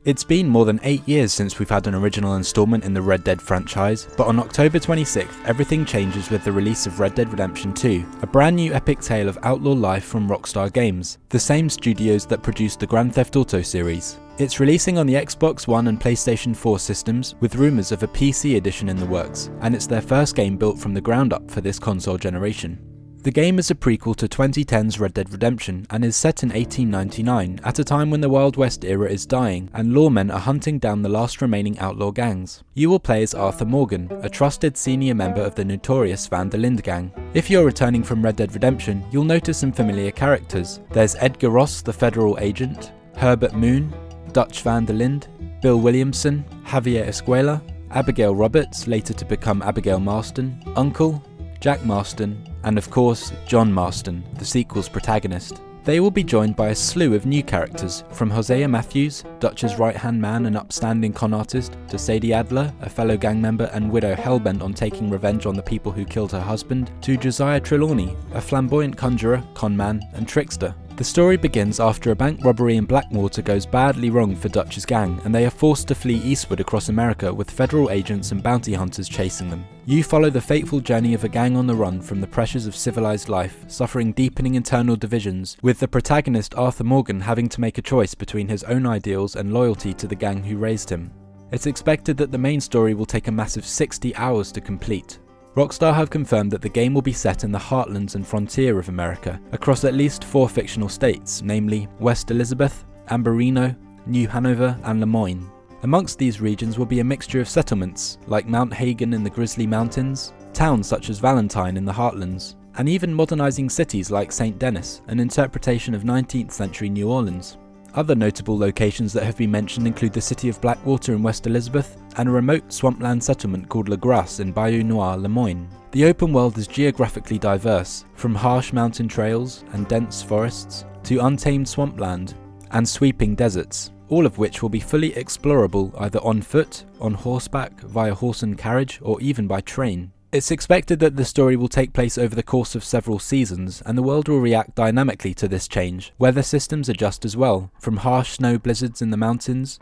It's been more than 8 years since we've had an original installment in the Red Dead franchise, but on October 26th, everything changes with the release of Red Dead Redemption 2, a brand new epic tale of outlaw life from Rockstar Games, the same studios that produced the Grand Theft Auto series. It's releasing on the Xbox One and PlayStation 4 systems, with rumours of a PC edition in the works, and it's their first game built from the ground up for this console generation. The game is a prequel to 2010's Red Dead Redemption and is set in 1899, at a time when the Wild West era is dying and lawmen are hunting down the last remaining outlaw gangs. You will play as Arthur Morgan, a trusted senior member of the notorious Van der Linde gang. If you're returning from Red Dead Redemption, you'll notice some familiar characters. There's Edgar Ross, the federal agent, Herbert Moon, Dutch Van der Linde, Bill Williamson, Javier Escuela, Abigail Roberts, later to become Abigail Marston, Uncle, Jack Marston, and of course, John Marston, the sequel's protagonist. They will be joined by a slew of new characters, from Hosea Matthews, Dutch's right-hand man and upstanding con artist, to Sadie Adler, a fellow gang member and widow hellbent on taking revenge on the people who killed her husband, to Josiah Trelawney, a flamboyant conjurer, conman, and trickster. The story begins after a bank robbery in Blackwater goes badly wrong for Dutch's gang, and they are forced to flee eastward across America with federal agents and bounty hunters chasing them. You follow the fateful journey of a gang on the run from the pressures of civilized life, suffering deepening internal divisions, with the protagonist Arthur Morgan having to make a choice between his own ideals and loyalty to the gang who raised him. It's expected that the main story will take a massive 60 hours to complete. Rockstar have confirmed that the game will be set in the heartlands and frontier of America, across at least 4 fictional states, namely West Elizabeth, Ambarino, New Hanover, and Lemoyne. Amongst these regions will be a mixture of settlements, like Mount Hagen in the Grizzly Mountains, towns such as Valentine in the heartlands, and even modernising cities like St. Denis, an interpretation of 19th century New Orleans. Other notable locations that have been mentioned include the city of Blackwater in West Elizabeth and a remote swampland settlement called La Grasse in Bayou Noir, Lemoyne. The open world is geographically diverse, from harsh mountain trails and dense forests to untamed swampland and sweeping deserts, all of which will be fully explorable either on foot, on horseback, via horse and carriage, or even by train. It's expected that the story will take place over the course of several seasons, and the world will react dynamically to this change. Weather systems adjust as well, from harsh snow blizzards in the mountains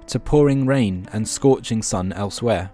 to pouring rain and scorching sun elsewhere.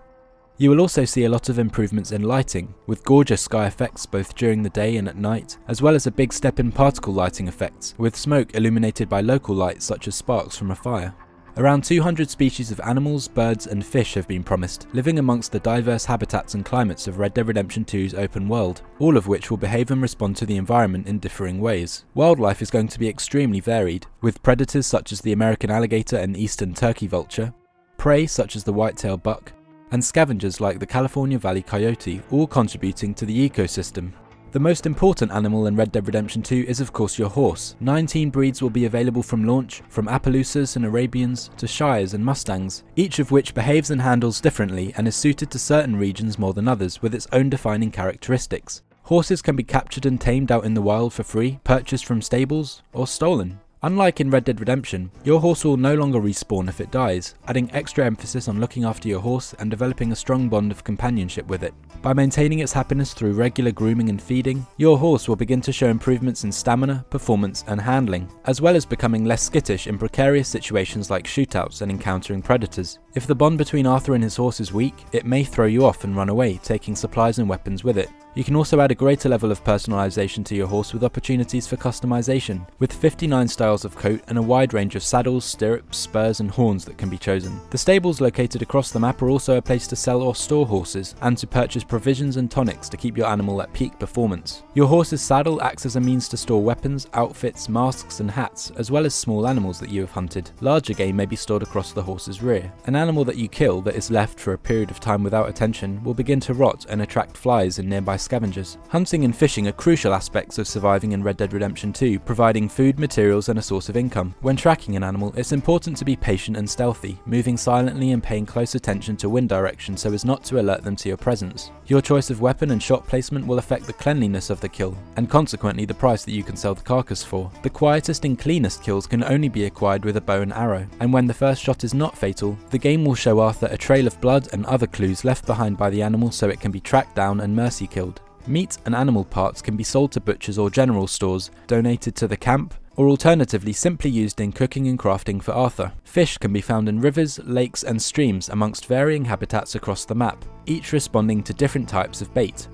You will also see a lot of improvements in lighting, with gorgeous sky effects both during the day and at night, as well as a big step in particle lighting effects, with smoke illuminated by local lights such as sparks from a fire. Around 200 species of animals, birds and fish have been promised, living amongst the diverse habitats and climates of Red Dead Redemption 2's open world, all of which will behave and respond to the environment in differing ways. Wildlife is going to be extremely varied, with predators such as the American alligator and eastern turkey vulture, prey such as the white-tailed buck, and scavengers like the California Valley coyote, all contributing to the ecosystem. The most important animal in Red Dead Redemption 2 is of course your horse. 19 breeds will be available from launch, from Appaloosas and Arabians to Shires and Mustangs, each of which behaves and handles differently and is suited to certain regions more than others with its own defining characteristics. Horses can be captured and tamed out in the wild for free, purchased from stables, or stolen. Unlike in Red Dead Redemption, your horse will no longer respawn if it dies, adding extra emphasis on looking after your horse and developing a strong bond of companionship with it. By maintaining its happiness through regular grooming and feeding, your horse will begin to show improvements in stamina, performance and handling, as well as becoming less skittish in precarious situations like shootouts and encountering predators. If the bond between Arthur and his horse is weak, it may throw you off and run away, taking supplies and weapons with it. You can also add a greater level of personalization to your horse with opportunities for customization, with 59 styles of coat and a wide range of saddles, stirrups, spurs and horns that can be chosen. The stables located across the map are also a place to sell or store horses, and to purchase provisions and tonics to keep your animal at peak performance. Your horse's saddle acts as a means to store weapons, outfits, masks and hats, as well as small animals that you have hunted. Larger game may be stored across the horse's rear. An animal that you kill that is left for a period of time without attention will begin to rot and attract flies and nearby scavengers. Hunting and fishing are crucial aspects of surviving in Red Dead Redemption 2, providing food, materials and a source of income. When tracking an animal, it's important to be patient and stealthy, moving silently and paying close attention to wind direction so as not to alert them to your presence. Your choice of weapon and shot placement will affect the cleanliness of the kill, and consequently the price that you can sell the carcass for. The quietest and cleanest kills can only be acquired with a bow and arrow, and when the first shot is not fatal, the game will show Arthur a trail of blood and other clues left behind by the animal so it can be tracked down and mercy killed. Meat and animal parts can be sold to butchers or general stores, donated to the camp, or alternatively simply used in cooking and crafting for Arthur. Fish can be found in rivers, lakes and streams amongst varying habitats across the map, each responding to different types of bait.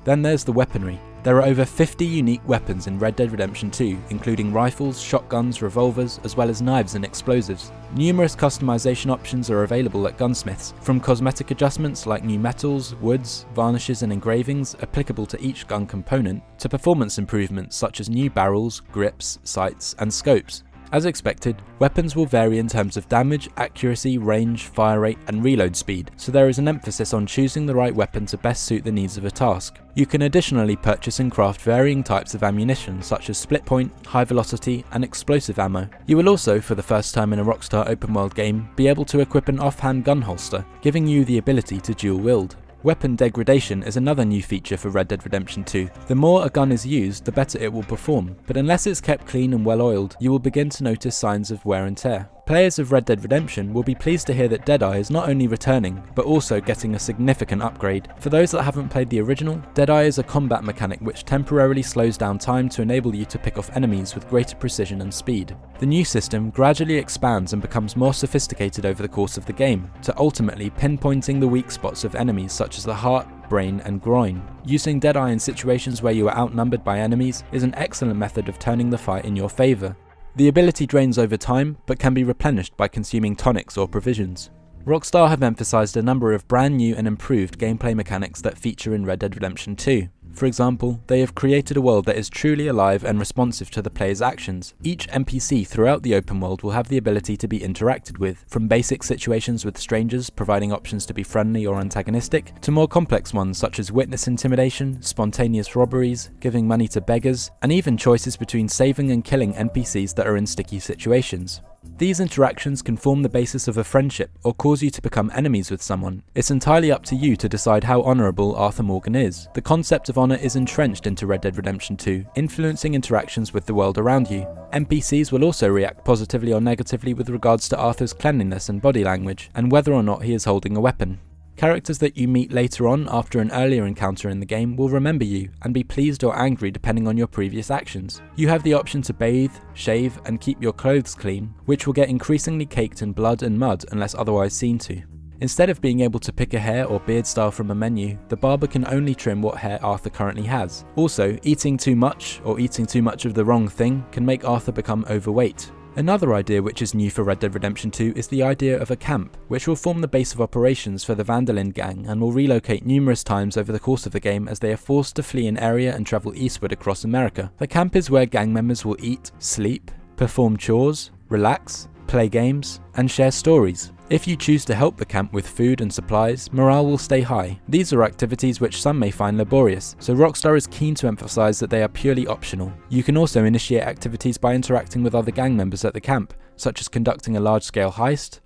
Then there's the weaponry. There are over 50 unique weapons in Red Dead Redemption 2, including rifles, shotguns, revolvers, as well as knives and explosives. Numerous customization options are available at gunsmiths, from cosmetic adjustments like new metals, woods, varnishes and engravings applicable to each gun component, to performance improvements such as new barrels, grips, sights and scopes. As expected, weapons will vary in terms of damage, accuracy, range, fire rate and reload speed, so there is an emphasis on choosing the right weapon to best suit the needs of a task. You can additionally purchase and craft varying types of ammunition such as split point, high velocity and explosive ammo. You will also, for the first time in a Rockstar open world game, be able to equip an offhand gun holster, giving you the ability to dual wield. Weapon degradation is another new feature for Red Dead Redemption 2. The more a gun is used, the better it will perform, but unless it's kept clean and well oiled, you will begin to notice signs of wear and tear. Players of Red Dead Redemption will be pleased to hear that Deadeye is not only returning, but also getting a significant upgrade. For those that haven't played the original, Deadeye is a combat mechanic which temporarily slows down time to enable you to pick off enemies with greater precision and speed. The new system gradually expands and becomes more sophisticated over the course of the game, to ultimately pinpointing the weak spots of enemies such as the heart, brain and groin. Using Deadeye in situations where you are outnumbered by enemies is an excellent method of turning the fight in your favour. The ability drains over time, but can be replenished by consuming tonics or provisions. Rockstar have emphasised a number of brand new and improved gameplay mechanics that feature in Red Dead Redemption 2. For example, they have created a world that is truly alive and responsive to the player's actions. Each NPC throughout the open world will have the ability to be interacted with, from basic situations with strangers providing options to be friendly or antagonistic, to more complex ones such as witness intimidation, spontaneous robberies, giving money to beggars, and even choices between saving and killing NPCs that are in sticky situations. These interactions can form the basis of a friendship or cause you to become enemies with someone. It's entirely up to you to decide how honourable Arthur Morgan is. The concept of honour is entrenched into Red Dead Redemption 2, influencing interactions with the world around you. NPCs will also react positively or negatively with regards to Arthur's cleanliness and body language, and whether or not he is holding a weapon. Characters that you meet later on after an earlier encounter in the game will remember you and be pleased or angry depending on your previous actions. You have the option to bathe, shave and keep your clothes clean, which will get increasingly caked in blood and mud unless otherwise seen to. Instead of being able to pick a hair or beard style from a menu, the barber can only trim what hair Arthur currently has. Also, eating too much or eating too much of the wrong thing can make Arthur become overweight. Another idea which is new for Red Dead Redemption 2 is the idea of a camp, which will form the base of operations for the Vandalin gang and will relocate numerous times over the course of the game as they are forced to flee an area and travel eastward across America. The camp is where gang members will eat, sleep, perform chores, relax, play games, and share stories. If you choose to help the camp with food and supplies, morale will stay high. These are activities which some may find laborious, so Rockstar is keen to emphasise that they are purely optional. You can also initiate activities by interacting with other gang members at the camp, such as conducting a large-scale heist,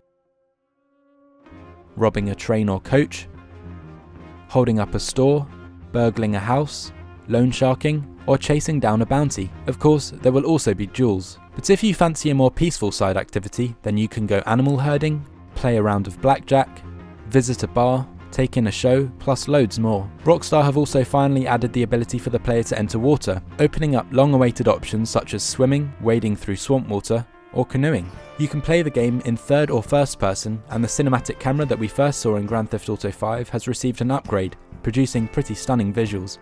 robbing a train or coach, holding up a store, burgling a house, loan sharking, or chasing down a bounty. Of course, there will also be duels. But if you fancy a more peaceful side activity, then you can go animal herding, play a round of blackjack, visit a bar, take in a show, plus loads more. Rockstar have also finally added the ability for the player to enter water, opening up long-awaited options such as swimming, wading through swamp water, or canoeing. You can play the game in third or first person, and the cinematic camera that we first saw in Grand Theft Auto 5 has received an upgrade, producing pretty stunning visuals.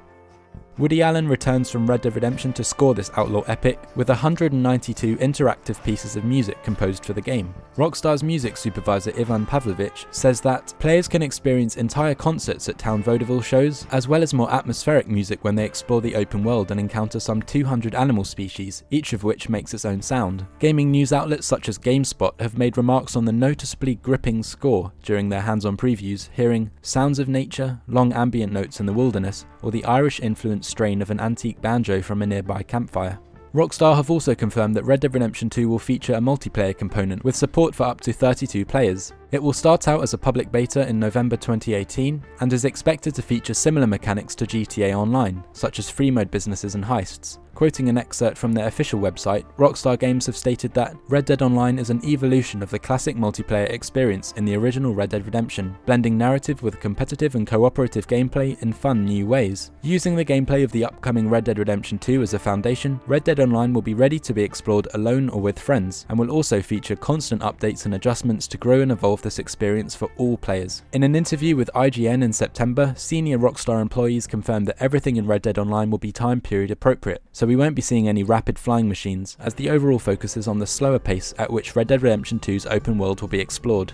Woody Allen returns from Red Dead Redemption to score this outlaw epic with 192 interactive pieces of music composed for the game. Rockstar's music supervisor Ivan Pavlovich says that players can experience entire concerts at town vaudeville shows, as well as more atmospheric music when they explore the open world and encounter some 200 animal species, each of which makes its own sound. Gaming news outlets such as GameSpot have made remarks on the noticeably gripping score during their hands-on previews, hearing sounds of nature, long ambient notes in the wilderness, or the Irish-influenced strain of an antique banjo from a nearby campfire. Rockstar have also confirmed that Red Dead Redemption 2 will feature a multiplayer component with support for up to 32 players. It will start out as a public beta in November 2018 and is expected to feature similar mechanics to GTA Online, such as free mode businesses and heists. Quoting an excerpt from their official website, Rockstar Games have stated that Red Dead Online is an evolution of the classic multiplayer experience in the original Red Dead Redemption, blending narrative with competitive and cooperative gameplay in fun new ways. Using the gameplay of the upcoming Red Dead Redemption 2 as a foundation, Red Dead Online will be ready to be explored alone or with friends, and will also feature constant updates and adjustments to grow and evolve this experience for all players. In an interview with IGN in September, senior Rockstar employees confirmed that everything in Red Dead Online will be time period appropriate, so we won't be seeing any rapid flying machines, as the overall focus is on the slower pace at which Red Dead Redemption 2's open world will be explored.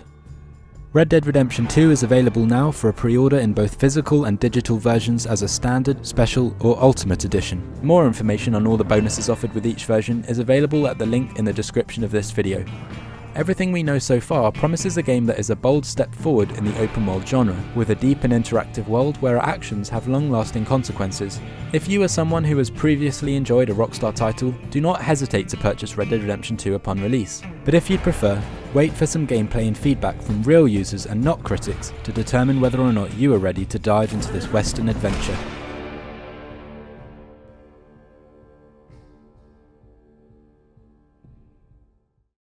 Red Dead Redemption 2 is available now for a pre-order in both physical and digital versions as a standard, special or ultimate edition. More information on all the bonuses offered with each version is available at the link in the description of this video. Everything we know so far promises a game that is a bold step forward in the open world genre, with a deep and interactive world where our actions have long-lasting consequences. If you are someone who has previously enjoyed a Rockstar title, do not hesitate to purchase Red Dead Redemption 2 upon release. But if you'd prefer, wait for some gameplay and feedback from real users and not critics to determine whether or not you are ready to dive into this Western adventure.